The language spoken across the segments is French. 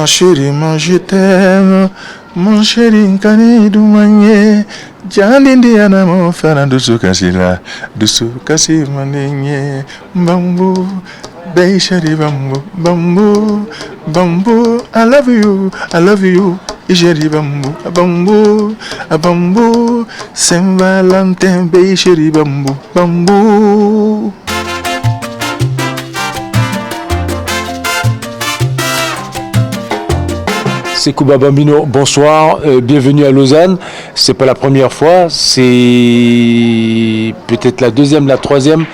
Mon chéri, moi je t'aime, mon chéri, nkani dumanye, jandindi anamo fana dusu kasila, dusu kasi manenye, bambu, bay chéri bambu, bambu, bambu, I love you, chéri bambu, bambu, bambu, Saint Valentin, bay chéri bambu, bambu. Sékou Bambino, bonsoir, bienvenue à Lausanne. C'est pas la première fois, c'est peut-être la deuxième, la troisième.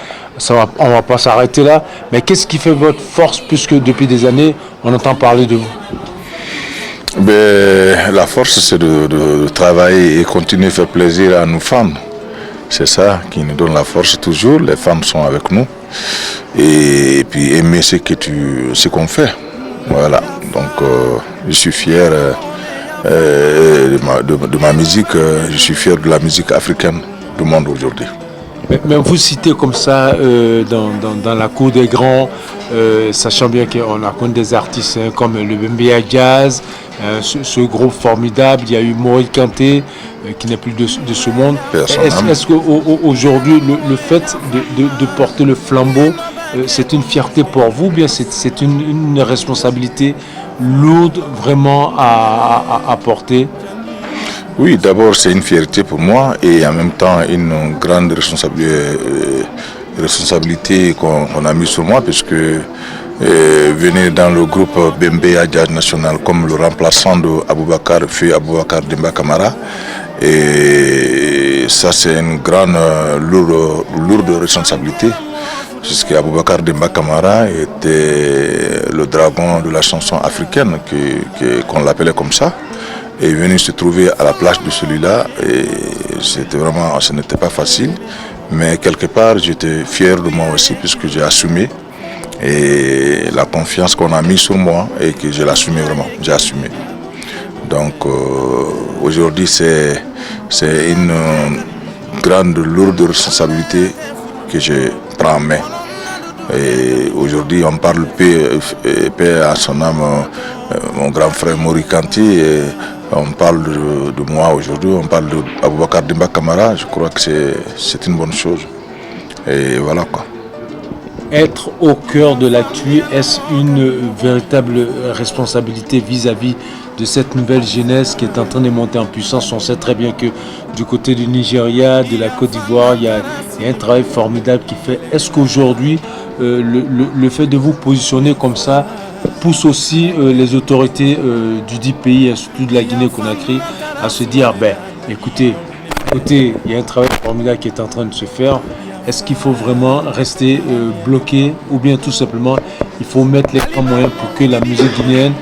On va pas s'arrêter là. Mais qu'est-ce qui fait votre force puisque depuis des années, on entend parler de vous? La force, c'est de travailler et continuer à faire plaisir à nos fans. C'est ça qui nous donne la force toujours. Les fans sont avec nous. Et puis aimer ce qu'on fait. Voilà. Donc je suis fier de ma musique. Je suis fier de la musique africaine du monde aujourd'hui. Mais vous citez comme ça dans la cour des grands, sachant bien qu'on a connu des artistes comme le Bembeya Jazz, ce groupe formidable. Il y a eu Mori Kanté qui n'est plus de ce monde. Est-ce qu'aujourd'hui le fait de porter le flambeau, c'est une fierté pour vous, bien c'est une responsabilité lourde vraiment à porter? Oui, d'abord c'est une fierté pour moi et en même temps une grande responsabilité qu'on a mis sur moi puisque venir dans le groupe Bembeya Jazz National comme le remplaçant de Feu Aboubakar Demba Camara, et ça c'est une grande lourde responsabilité puisque Aboubakar Demba Camara était le dragon de la chanson africaine qu'on l'appelait comme ça, est venu se trouver à la place de celui-là et c'était vraiment, ce n'était pas facile, mais quelque part j'étais fier de moi aussi puisque j'ai assumé et la confiance qu'on a mise sur moi et que je l'assumais vraiment, j'ai assumé. Donc aujourd'hui c'est une grande lourde responsabilité que je prends en main. Et aujourd'hui on parle paix à son âme, mon grand frère Mori Kanté, on parle de moi aujourd'hui, on parle de Aboubakar Demba Camara, je crois que c'est une bonne chose. Et voilà quoi. Être au cœur de l'actu, est-ce une véritable responsabilité vis-à-vis de cette nouvelle jeunesse qui est en train de monter en puissance? On sait très bien que du côté du Nigeria, de la Côte d'Ivoire, il y a un travail formidable qui fait. Est-ce qu'aujourd'hui, le fait de vous positionner comme ça pousse aussi les autorités du dit pays, et surtout de la Guinée-Conakry, à se dire, écoutez, il y a un travail formidable qui est en train de se faire. Est-ce qu'il faut vraiment rester bloqué ou bien tout simplement il faut mettre les grands moyens pour que la musique guinéenne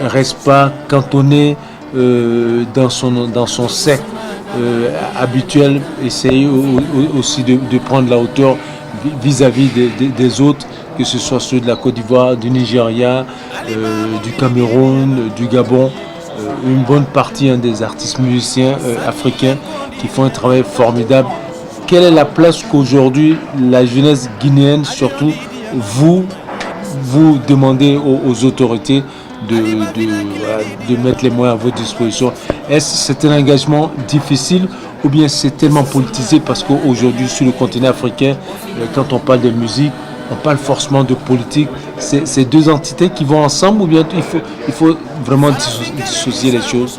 reste pas cantonnée dans son cercle habituel, essayer aussi de prendre la hauteur vis-à-vis des autres, que ce soit ceux de la Côte d'Ivoire, du Nigeria, du Cameroun, du Gabon, une bonne partie des artistes musiciens africains qui font un travail formidable. Quelle est la place qu'aujourd'hui la jeunesse guinéenne, surtout vous demandez aux autorités de mettre les moyens à votre disposition? Est-ce que c'est un engagement difficile ou bien c'est tellement politisé parce qu'aujourd'hui sur le continent africain, quand on parle de musique, on parle forcément de politique? C'est deux entités qui vont ensemble ou bien il faut vraiment dissocier les choses?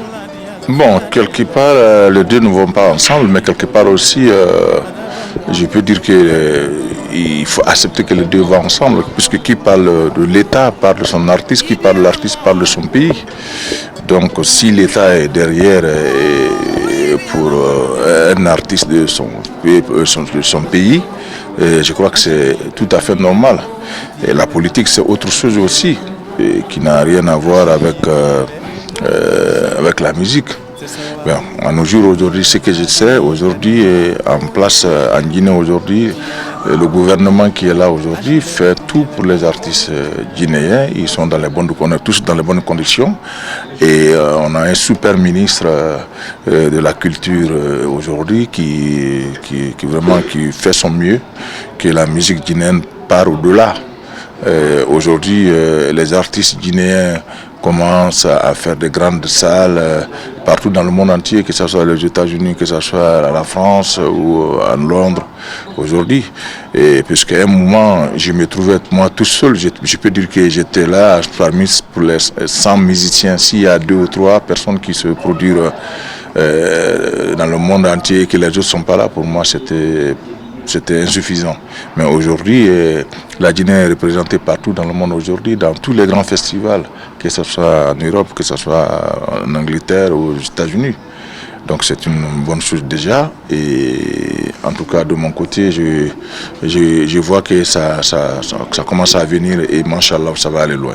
Bon, quelque part, les deux ne vont pas ensemble, mais quelque part aussi, je peux dire qu'il faut accepter que les deux vont ensemble, puisque qui parle de l'État parle de son artiste, qui parle de l'artiste parle de son pays. Donc si l'État est derrière pour un artiste de son pays, je crois que c'est tout à fait normal. Et la politique c'est autre chose aussi, qui n'a rien à voir avec la musique. Bien, à nos jours aujourd'hui, ce que je sais aujourd'hui en place en Guinée aujourd'hui, le gouvernement qui est là aujourd'hui fait tout pour les artistes guinéens. Ils sont dans les bonnes, on est tous dans les bonnes conditions et on a un super ministre de la culture aujourd'hui qui fait son mieux, que la musique guinéenne part au-delà. Aujourd'hui, les artistes guinéens commence à faire des grandes salles partout dans le monde entier, que ce soit les États-Unis, que ce soit la France ou en Londres aujourd'hui. Et puisqu'à un moment, je me trouvais moi tout seul, je peux dire que j'étais là parmi pour les 100 musiciens. S'il y a 2 ou 3 personnes qui se produisent dans le monde entier et que les autres ne sont pas là, pour moi c'était insuffisant. Mais aujourd'hui, la Guinée est représentée partout dans le monde aujourd'hui, dans tous les grands festivals, que ce soit en Europe, que ce soit en Angleterre ou aux États-Unis. Donc c'est une bonne chose déjà. Et en tout cas, de mon côté, je vois que ça commence à venir et Inch'Allah, ça va aller loin.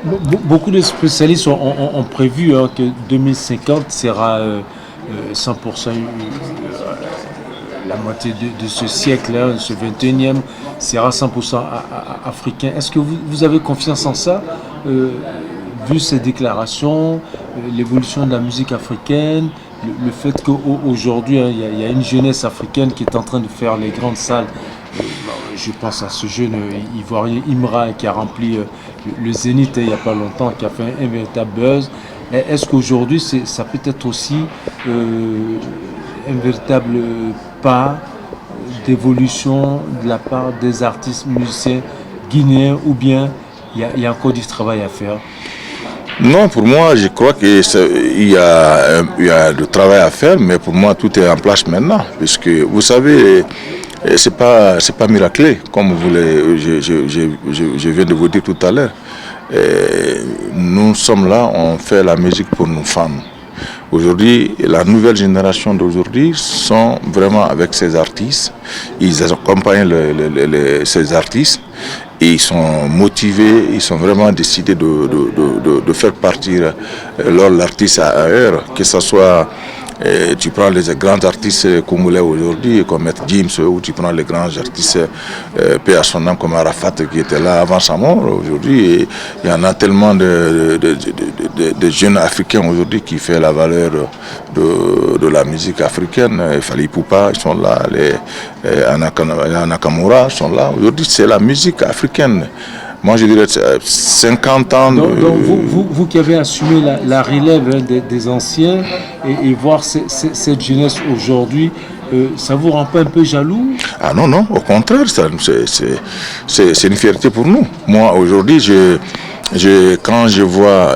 Beaucoup de spécialistes ont prévu que 2050 sera 100% la moitié de ce siècle, ce 21e, sera 100% africain. Est-ce que vous avez confiance en ça, vu ces déclarations, l'évolution de la musique africaine, le fait qu'aujourd'hui, il y a une jeunesse africaine qui est en train de faire les grandes salles. Je pense à ce jeune Ivoirien Imra qui a rempli le Zénith il n'y a pas longtemps, qui a fait un véritable buzz. Est-ce qu'aujourd'hui, ça peut être aussi un véritable pas d'évolution de la part des artistes musiciens guinéens, ou bien il y a encore du travail à faire? Non, pour moi, je crois qu'il y a du travail à faire, mais pour moi, tout est en place maintenant. Puisque, vous savez, c'est pas miraculé, comme je viens de vous dire tout à l'heure. Nous sommes là, on fait la musique pour nos fans. Aujourd'hui, la nouvelle génération d'aujourd'hui sont vraiment avec ces artistes. Ils accompagnent ces artistes et ils sont motivés, ils sont vraiment décidés de faire partir l'artiste ailleurs, que ce soit. Tu prends les grands artistes congolais aujourd'hui, comme Maître Gims, ou tu prends les grands artistes paix à son nom comme Arafat qui était là avant sa mort. Aujourd'hui, il y en a tellement de jeunes Africains aujourd'hui qui font la valeur de la musique africaine. Fally Ipupa, ils sont là, les Nakamura sont là. Aujourd'hui, c'est la musique africaine. Moi, je dirais 50 ans. Donc vous qui avez assumé la relève des anciens et voir cette jeunesse aujourd'hui, ça vous rend pas un peu jaloux? Ah non, au contraire, c'est une fierté pour nous. Moi, aujourd'hui, quand je vois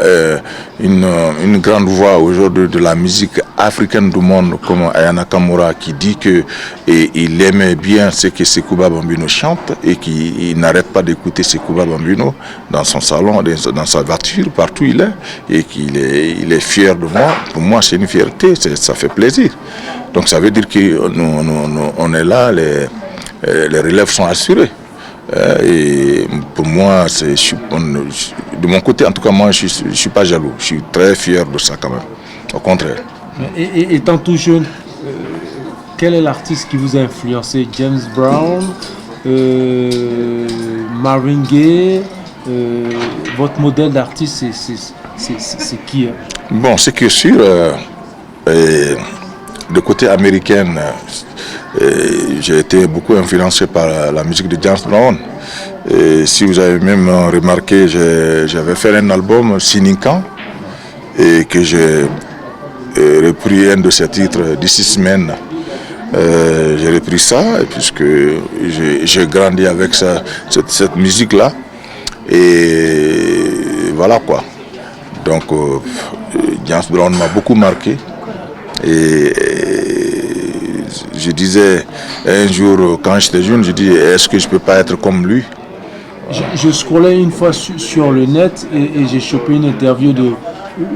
une grande voix aujourd'hui de la musique africaine du monde comme Aya Nakamura qui dit qu'il aimait bien ce que Sekouba Bambino chante et qu'il n'arrête pas d'écouter Sekouba Bambino dans son salon, dans sa voiture, partout il est, et qu'il est fier de moi. Pour moi, c'est une fierté, ça fait plaisir. Donc ça veut dire qu'on est là, les relèves sont assurées. Et pour moi, de mon côté, en tout cas, moi, je ne suis pas jaloux. Je suis très fier de ça quand même. Au contraire. Et étant tout jeune, quel est l'artiste qui vous a influencé? James Brown, Marvin Gaye, votre modèle d'artiste, c'est qui? Bon, c'est que sûr, de côté américain, j'ai été beaucoup influencé par la musique de James Brown. Et si vous avez même remarqué, j'avais fait un album, Cynican, et que j'ai repris un de ses titres, This Is Men. J'ai repris ça, puisque j'ai grandi avec cette musique-là. Et voilà quoi. Donc, James Brown m'a beaucoup marqué. Et je disais un jour, quand j'étais jeune, je dis, est-ce que je ne peux pas être comme lui? Je scrollais une fois sur le net et j'ai chopé une interview de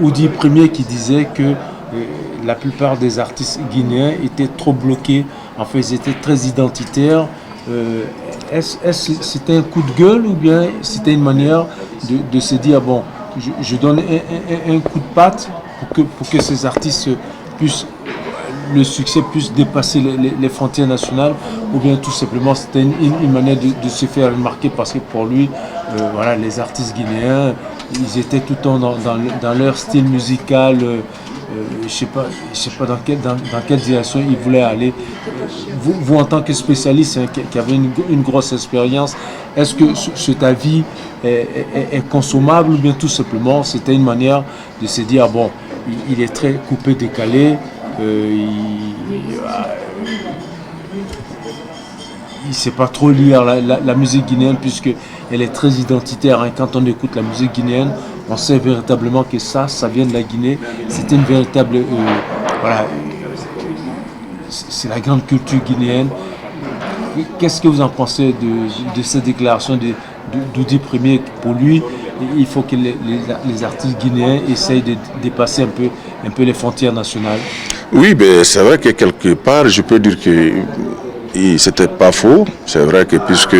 Oudi Premier qui disait que la plupart des artistes guinéens étaient trop bloqués. En fait, ils étaient très identitaires. C'était un coup de gueule ou bien c'était une manière de se dire, bon, je donne un coup de patte pour que ces artistes le succès puisse dépasser les frontières nationales, ou bien tout simplement c'était une manière de se faire remarquer parce que pour lui, les artistes guinéens, ils étaient tout le temps dans leur style musical je sais pas dans quelle direction il voulait aller. Vous en tant que spécialiste hein, qui avait une grosse expérience, est-ce que cet avis est consommable ou bien tout simplement c'était une manière de se dire bon, il est très coupé, décalé, il ne sait pas trop lire la musique guinéenne puisqu'elle est très identitaire. Hein. Quand on écoute la musique guinéenne, on sait véritablement que ça vient de la Guinée. C'est une véritable... c'est la grande culture guinéenne. Qu'est-ce que vous en pensez de cette déclaration d'Oudi Premier? Pour lui, il faut que les artistes guinéens essayent de dépasser un peu les frontières nationales. Oui, ben, c'est vrai que quelque part, je peux dire que c'était pas faux. C'est vrai que puisque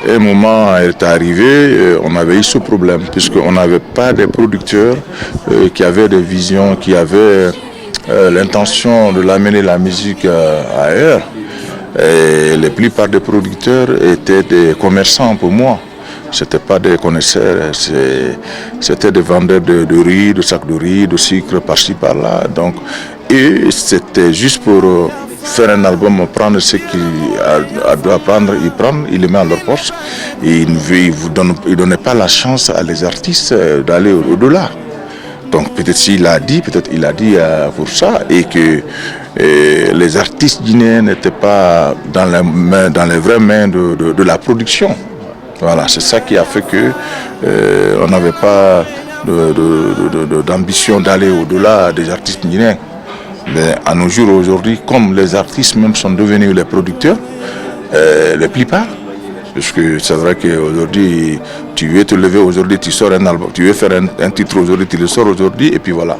un moment est arrivé, on avait eu ce problème, puisqu'on n'avait pas des producteurs qui avaient des visions, qui avaient l'intention de l'amener la musique ailleurs. Et la plupart des producteurs étaient des commerçants pour moi. C'était pas des connaisseurs, c'était des vendeurs de riz, de sacs de riz, de sucre par-ci par-là. Donc, et c'était juste pour faire un album, prendre ce qu'il doit prendre, il le met à leur poche. Et il ne donnait pas la chance à les artistes d'aller au-delà. Donc peut-être s'il a dit, pour ça, et que les artistes guinéens n'étaient pas dans les vraies mains de la production. Voilà, c'est ça qui a fait que on n'avait pas d'ambition d'aller au-delà des artistes guinéens. Mais à nos jours aujourd'hui, comme les artistes même sont devenus les producteurs, les plupart, parce que c'est vrai qu'aujourd'hui, tu veux te lever aujourd'hui, tu sors un album, tu veux faire un titre aujourd'hui, tu le sors aujourd'hui, et puis voilà.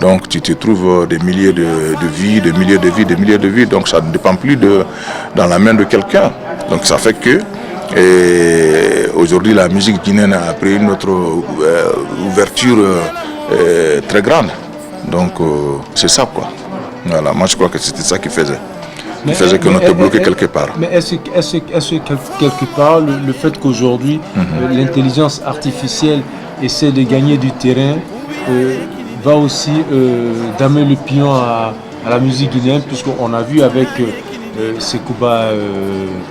Donc tu te trouves des milliers de vies, des milliers de vies, donc ça ne dépend plus dans la main de quelqu'un. Donc ça fait que aujourd'hui la musique guinéenne a pris une autre ouverture très grande. Donc c'est ça quoi. Voilà, moi je crois que c'était ça qui faisait. Qui faisait que nous étions bloqués quelque part. Mais est-ce que quelque part le fait qu'aujourd'hui l'intelligence artificielle essaie de gagner du terrain va aussi damer le pion à la musique guinéenne, puisqu'on a vu avec Sekouba,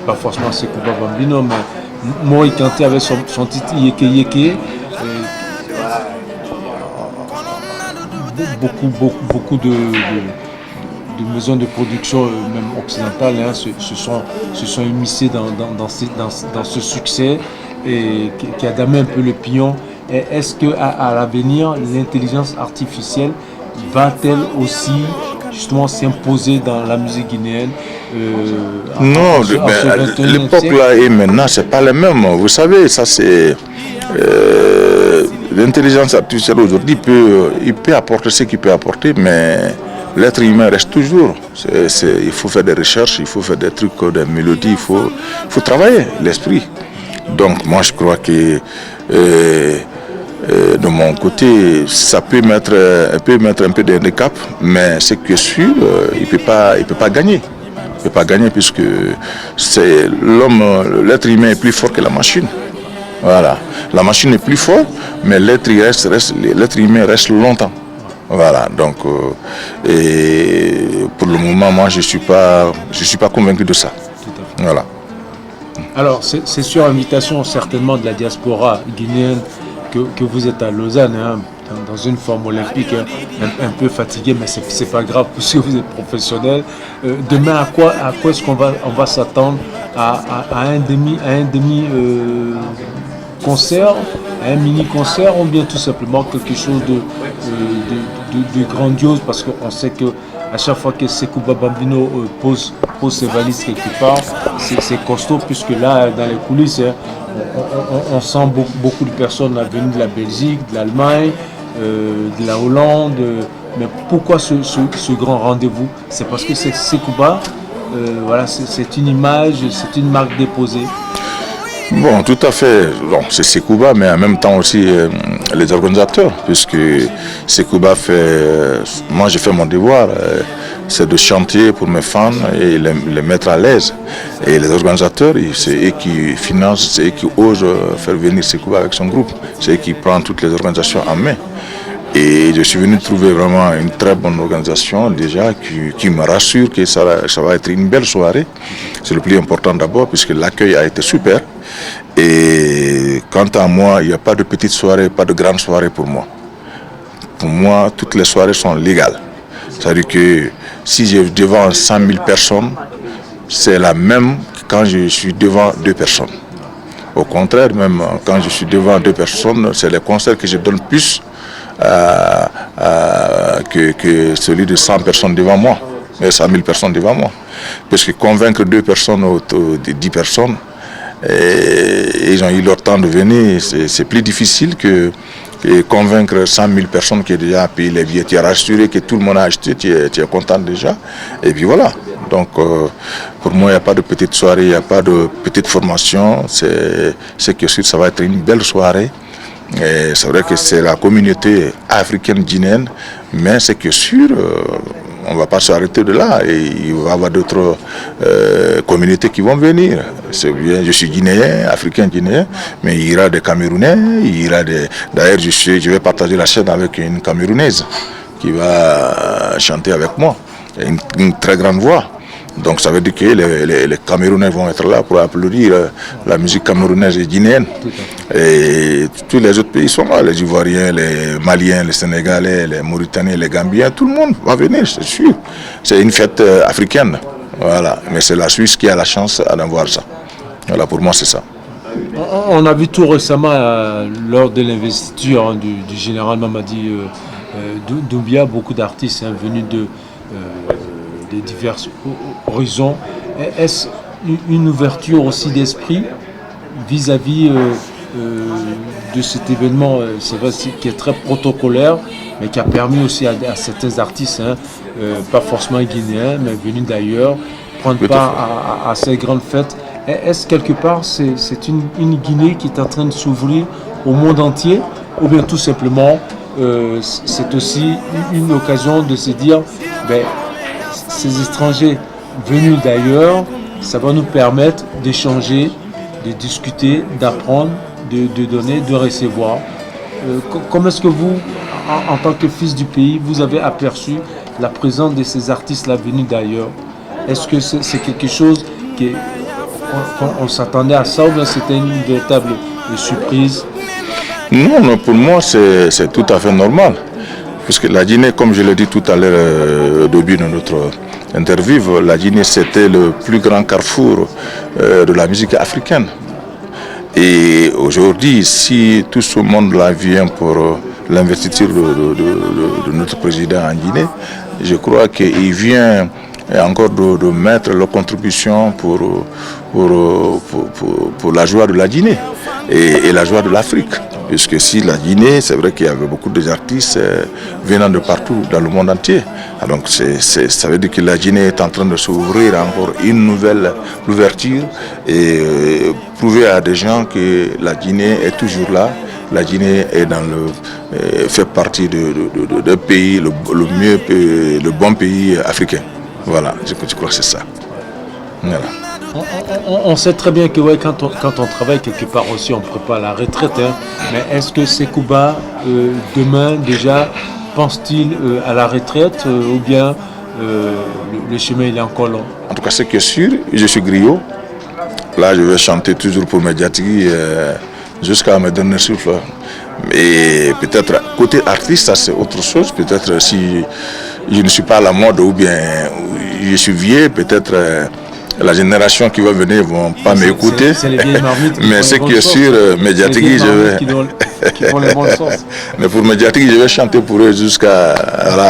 pas forcément Sekouba Bambino, mais Mori Kanté avec son titre Yeke Yeke. Beaucoup de maisons de production, même occidentales, hein, se sont immiscées dans ce succès et qui a damé un peu le pion. Est-ce qu'à l'avenir, l'intelligence artificielle va-t-elle aussi justement s'imposer dans la musique guinéenne Non, l'époque là et maintenant, c'est pas le même. Vous savez, ça c'est... l'intelligence artificielle aujourd'hui il peut apporter ce qu'il peut apporter, mais l'être humain reste toujours. Il faut faire des recherches, il faut faire des trucs, des mélodies, il faut travailler l'esprit. Donc moi je crois que de mon côté, ça peut mettre un peu de handicap, mais ce qui est sûr, il ne peut pas gagner. Il ne peut pas gagner puisque l'être humain est plus fort que la machine. Voilà. La machine est plus forte, mais l'être humain reste longtemps. Voilà. Donc, et pour le moment, moi, je suis pas convaincu de ça. Voilà. Alors, c'est sur invitation certainement de la diaspora guinéenne que vous êtes à Lausanne, hein, dans une forme olympique, hein, un peu fatigué, mais c'est pas grave puisque vous êtes professionnel. Demain, à quoi est-ce qu'on va s'attendre à un demi concert, un mini-concert, ou bien tout simplement quelque chose de grandiose, parce qu'on sait que à chaque fois que Sekouba Bambino pose ses valises quelque part, c'est costaud, puisque là, dans les coulisses, hein, on sent beaucoup de personnes venues de la Belgique, de l'Allemagne, de la Hollande. Mais pourquoi ce grand rendez-vous? C'est parce que c'est Sekouba, voilà, c'est une image, c'est une marque déposée. Bon, tout à fait. Bon, c'est Sekouba, mais en même temps aussi les organisateurs, puisque Sekouba fait... moi, j'ai fait mon devoir, c'est de chanter pour mes fans et les mettre à l'aise. Et les organisateurs, c'est eux qui financent, c'est eux qui osent faire venir Sekouba avec son groupe. C'est eux qui prennent toutes les organisations en main. Et je suis venu trouver vraiment une très bonne organisation déjà qui me rassure que ça va être une belle soirée. C'est le plus important d'abord puisque l'accueil a été super. Et quant à moi, il n'y a pas de petite soirée, pas de grande soirée pour moi. Pour moi, toutes les soirées sont légales. C'est-à-dire que si j'ai devant 100 000 personnes, c'est la même que quand je suis devant 2 personnes. Au contraire, même quand je suis devant 2 personnes, c'est les concerts que je donne plus que celui de 100 personnes devant moi, 100 000 personnes devant moi. Parce que convaincre 2 personnes ou 10 personnes, ils ont eu leur temps de venir, c'est plus difficile que convaincre 100 000 personnes qui ont déjà payé les billets. Tu es rassuré que tout le monde a acheté, tu es content déjà. Et puis voilà. Donc pour moi, il n'y a pas de petite soirée, il n'y a pas de petite formation. C'est que ça va être une belle soirée. Et c'est vrai que c'est la communauté africaine guinéenne, mais c'est que sûr, on ne va pas s'arrêter de là. Et il va y avoir d'autres communautés qui vont venir. C'est bien, je suis guinéen, africain guinéen, mais il y aura des Camerounais, il y aura des... D'ailleurs, je vais partager la scène avec une Camerounaise qui va chanter avec moi. Une très grande voix. Donc ça veut dire que les Camerounais vont être là pour applaudir la musique camerounaise et guinéenne. Et tous les autres pays sont là, les Ivoiriens, les Maliens, les Sénégalais, les Mauritaniens, les Gambiens, tout le monde va venir, c'est sûr. C'est une fête africaine, voilà. Mais c'est la Suisse qui a la chance d'avoir ça. Voilà, pour moi c'est ça. On a vu tout récemment, lors de l'investiture du général Mamadi Doumbia, beaucoup d'artistes venus de divers horizons. Est-ce une ouverture aussi d'esprit vis-à-vis de cet événement, c'est vrai, qui est très protocolaire, mais qui a permis aussi à certains artistes, pas forcément guinéens, mais venus d'ailleurs, prendre part à ces grandes fêtes. Est-ce quelque part c'est une Guinée qui est en train de s'ouvrir au monde entier, ou bien tout simplement c'est aussi une occasion de se dire ces étrangers venus d'ailleurs, ça va nous permettre d'échanger, de discuter, d'apprendre, de donner, de recevoir. Comment est-ce que vous, en tant que fils du pays, vous avez aperçu la présence de ces artistes-là venus d'ailleurs? Est-ce que c'est quelque chose qu'on s'attendait à ça, ou bien c'était une véritable surprise? Non, pour moi c'est tout à fait normal. Parce que la Guinée, comme je l'ai dit tout à l'heure au début de notre interview, la Guinée c'était le plus grand carrefour de la musique africaine. Et aujourd'hui, si tout ce monde-là vient pour l'investiture de notre président en Guinée, je crois qu'il vient encore de mettre leur contribution pour la joie de la Guinée et la joie de l'Afrique. Puisque si la Guinée, c'est vrai qu'il y avait beaucoup d'artistes venant de partout dans le monde entier. Donc ça veut dire que la Guinée est en train de s'ouvrir encore une nouvelle ouverture et prouver à des gens que la Guinée est toujours là. La Guinée est fait partie de pays, le bon pays africain. Voilà, je crois que c'est ça. Voilà. On sait très bien que quand on travaille quelque part aussi, on prépare la retraite. Mais est-ce que Sekouba, demain déjà, pense-t-il à la retraite ou bien le chemin il est encore long? En tout cas, c'est que sûr, je suis griot. Là, je vais chanter toujours pour Mediatiki jusqu'à mes derniers souffles. Mais peut-être, côté artiste, ça c'est autre chose. Peut-être si je ne suis pas à la mode ou bien je suis vieux, peut-être... la génération qui va venir ne vont pas m'écouter. Mais ce qui est sûr, Mediatiki, je vais. Qui font les bons sens. Mais pour Mediatiki, je vais chanter pour eux jusqu'à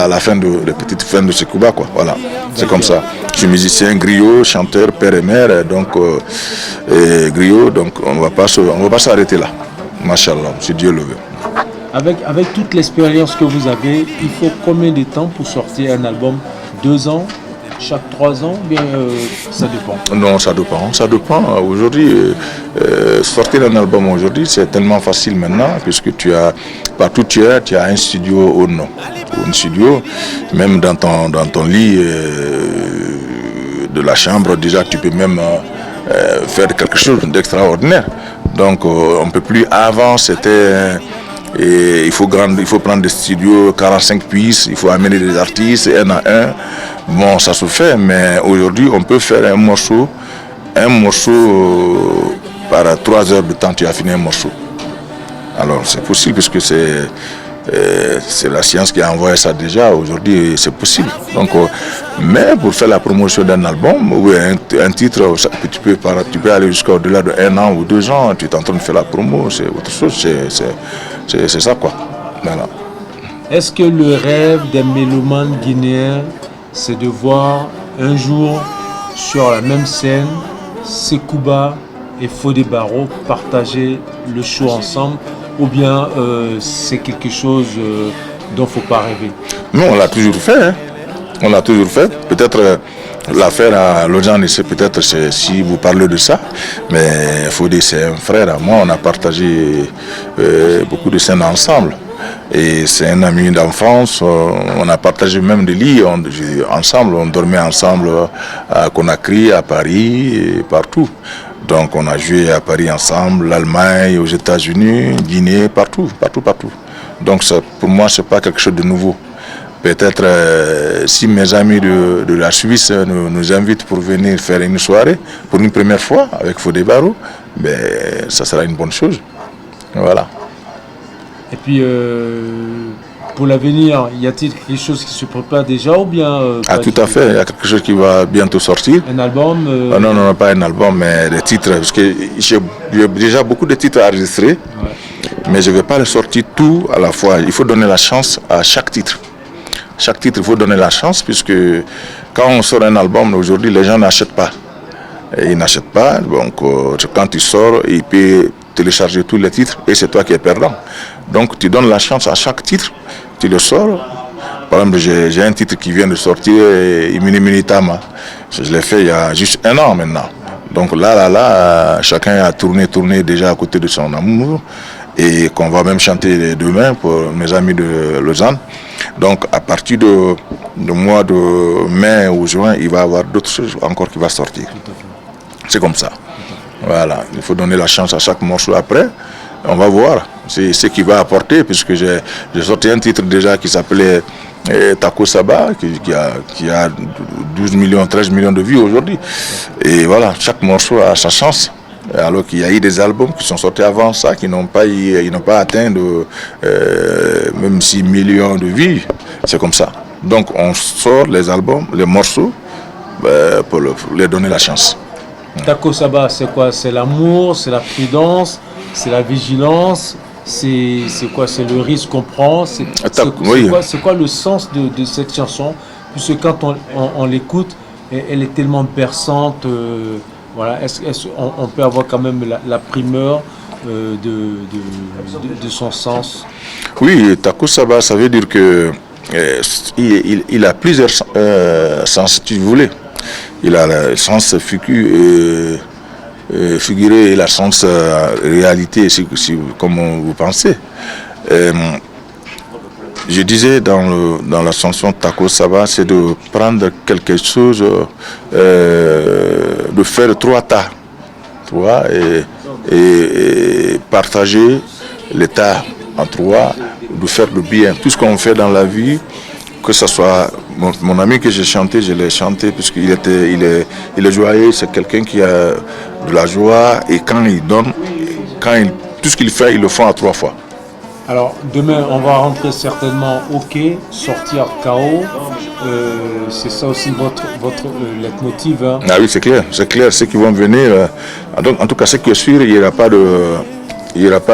la fin la petite fin de Sekouba, quoi. Voilà. C'est comme ça. Je suis musicien, griot, chanteur, père et mère, donc griot, donc on va pas s'arrêter là. Machallah, si Dieu le veut. Avec toute l'expérience que vous avez, il faut combien de temps pour sortir un album? 2 ans? Chaque 3 ans, bien ça dépend? Non, ça dépend. Aujourd'hui, sortir un album aujourd'hui, c'est tellement facile maintenant, puisque partout tu as un studio ou non. Un studio, même dans ton lit de la chambre, déjà tu peux même faire quelque chose d'extraordinaire. Donc on ne peut plus. Avant, c'était Et il faut prendre des studios 45 pistes, il faut amener des artistes un à un. Bon, ça se fait, mais aujourd'hui, on peut faire un morceau par 3 heures de temps, tu as fini un morceau. Alors c'est possible puisque c'est la science qui a envoyé ça déjà. Aujourd'hui, c'est possible. Donc, mais pour faire la promotion d'un album ou un titre, tu peux aller jusqu'au-delà de 1 an ou 2 ans. Tu es en train de faire la promo, c'est autre chose. C'est ça, quoi. Voilà. Est-ce que le rêve des mélomanes guinéens, c'est de voir un jour sur la même scène Sekouba et Fodé Barro partager le show ensemble, ou bien c'est quelque chose dont il ne faut pas rêver? Non, on l'a toujours fait. Hein. On l'a toujours fait. Peut-être l'affaire à Lausanne, c'est peut-être si vous parlez de ça. Mais Fodé, c'est un frère à moi. On a partagé beaucoup de scènes ensemble. Et c'est un ami d'enfance. On a partagé même des lits ensemble. On dormait ensemble à Conakry, à Paris et partout. Donc on a joué à Paris ensemble, l'Allemagne, aux États-Unis, Guinée, partout. Donc ça, pour moi, c'est pas quelque chose de nouveau. Peut-être si mes amis de la Suisse nous invitent pour venir faire une soirée, pour une première fois avec Fodé Barro, ben, ça sera une bonne chose. Voilà. Et puis, pour l'avenir, y a-t-il quelque chose qui se prépare déjà ou bien tout à fait, il y a quelque chose qui va bientôt sortir. Un album Non, pas un album, mais des titres. Parce que j'ai déjà beaucoup de titres enregistrés, mais je ne vais pas les sortir tout à la fois. Il faut donner la chance à chaque titre. Chaque titre, il faut donner la chance, puisque quand on sort un album, aujourd'hui, les gens n'achètent pas. Et ils n'achètent pas, donc quand tu sors, ils peuvent télécharger tous les titres et c'est toi qui es perdant. Donc tu donnes la chance à chaque titre, tu le sors. Par exemple, j'ai un titre qui vient de sortir, Imini Minitama. Je l'ai fait il y a juste 1 an maintenant. Donc là, chacun a tourné déjà à côté de son amour et qu'on va même chanter demain pour mes amis de Lausanne. Donc à partir du mois de mai ou juin, il va y avoir d'autres choses encore qui vont sortir. C'est comme ça. Voilà, il faut donner la chance à chaque morceau après. On va voir ce qu'il va apporter, puisque j'ai sorti un titre déjà qui s'appelait Tako Saba, qui a 12 millions, 13 millions de vues aujourd'hui. Et voilà, chaque morceau a sa chance. Alors qu'il y a eu des albums qui sont sortis avant ça, qui n'ont pas atteint même 6 millions de vues. C'est comme ça. Donc on sort les albums, les morceaux, pour leur donner la chance. Tako Saba, c'est quoi? C'est l'amour, c'est la prudence, c'est la vigilance, c'est quoi? C'est le risque qu'on prend. C'est quoi le sens de cette chanson? Puisque quand on l'écoute, elle est tellement berçante. Voilà, on peut avoir quand même la primeur de son sens? Oui, Tako Saba, ça veut dire que il a plusieurs sens, si tu voulais. Il a le sens figuré et le sens réalité, comme vous pensez. Je disais dans la chanson Tako Saba, c'est de prendre quelque chose, de faire 3 tas, et partager les tas en 3, de faire le bien. Tout ce qu'on fait dans la vie, que ce soit mon ami que j'ai chanté, je l'ai chanté puisqu'il est joyeux, c'est quelqu'un qui a de la joie et quand il donne, tout ce qu'il fait, il le fait à 3 fois. Alors demain on va rentrer certainement au quai, sortir KO, c'est ça aussi votre leitmotiv, hein? Ah oui, c'est clair, ceux qui vont venir, donc, en tout cas ce qui est sûr, il n'y aura pas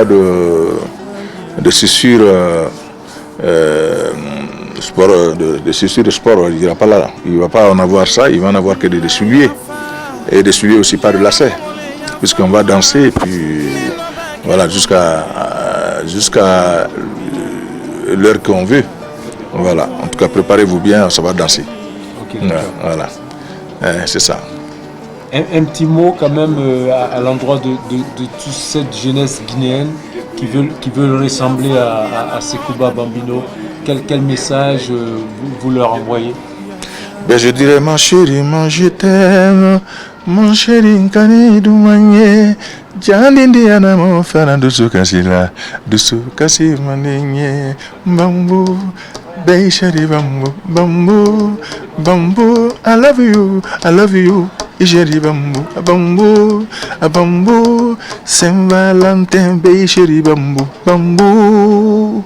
de cessure sport, de cessure de sport, il n'y aura pas là. Il ne va pas en avoir ça, il va en avoir que des souliers. Et des souliers aussi pas de lacets. Puisqu'on va danser et puis voilà, jusqu'à l'heure qu'on veut. Voilà. En tout cas, préparez-vous bien, ça va danser. Okay, voilà. C'est ça. Un petit mot quand même à l'endroit de toute cette jeunesse guinéenne qui veut ressembler à Sekouba Bambino. Quel message vous leur envoyez? Je dirais, ma chérie, moi je t'aime, mon chéri Nkani Doumanye, Jandindiana mo fana dusu kasila dusu kasi maninye bambu Beishari bambu bambu bambu I love you Ishari bambu bambu bambu Saint Valentin Beishari bambu bambu.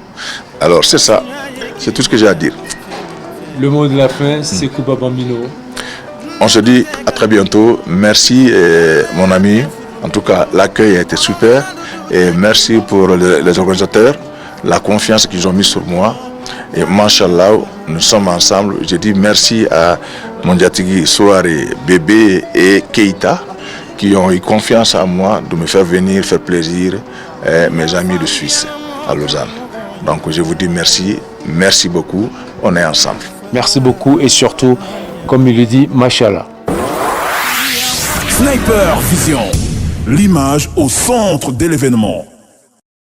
Alors c'est ça, c'est tout ce que j'ai à dire. Le mot de la fin, c'est Kouba Bambino. On se dit à très bientôt. Merci mon ami. En tout cas, l'accueil a été super. Et merci pour les organisateurs, la confiance qu'ils ont mis sur moi. Et Machallah, nous sommes ensemble. Je dis merci à Mondiatigui, Souare, Bébé et Keita qui ont eu confiance en moi de me faire venir, faire plaisir, mes amis de Suisse, à Lausanne. Donc je vous dis merci beaucoup. On est ensemble. Merci beaucoup et surtout, comme il le dit, Machallah. Sniper Vision, l'image au centre de l'événement.